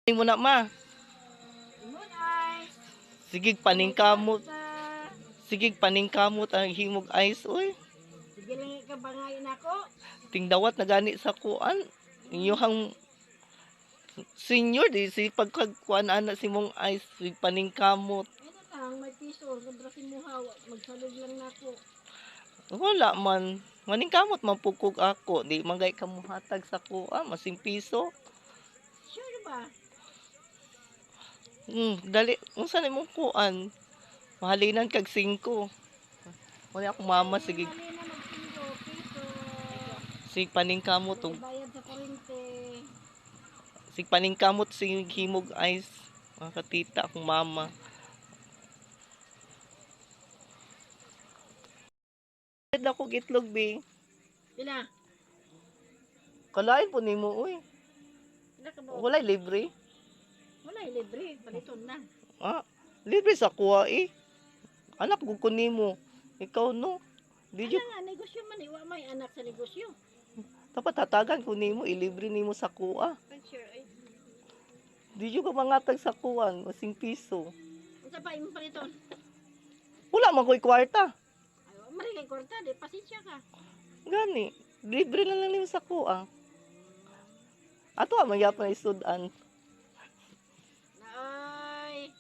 Mo na ma. Ingon ay. Sigig paningkamot. Sigig paningkamot ang himog ice oy. Sige lang ka bangayin ako. Tingdawat na gani sa kuan. Inyong senior di si pagkagkuan ana si mong ice sig paningkamot. Ito tang may piso sobra si muhaw magsalog lang nako. Wala man. Maningkamot man pugkog ako. Di magay ka muhatag sa kuan masing piso. Sure ba? Dali unsa ni mong kuan? Mahalinan kag 5. Wala ako mama sige Mali na mag 5 piso. sig paningkamot og Bayad sa kurente. sig paningkamot sig himog ice. Mga katita akong mama. Ed ako itlog bi. Pila? Kalain po nimo uy. Pila ka ba? Walay libre. Wala libre, paliton na. Libre sa kuha eh. Anak gud ko nimo. Ikaw no. Di Ano jud nga negosyo man iwa may anak sa negosyo. dapat hatagan ko nimo ilibre nimo sa kuha. Sure ay. Di jud ka mangatag sa kuwan, masing piso. Unsa pa imong paliton? Wala man ko'y kwarta. Ay, mari kay kwarta, di pasensya ka. Gani, libre na lang nimo sa kuha. Ato man gyapon isudan. Naay.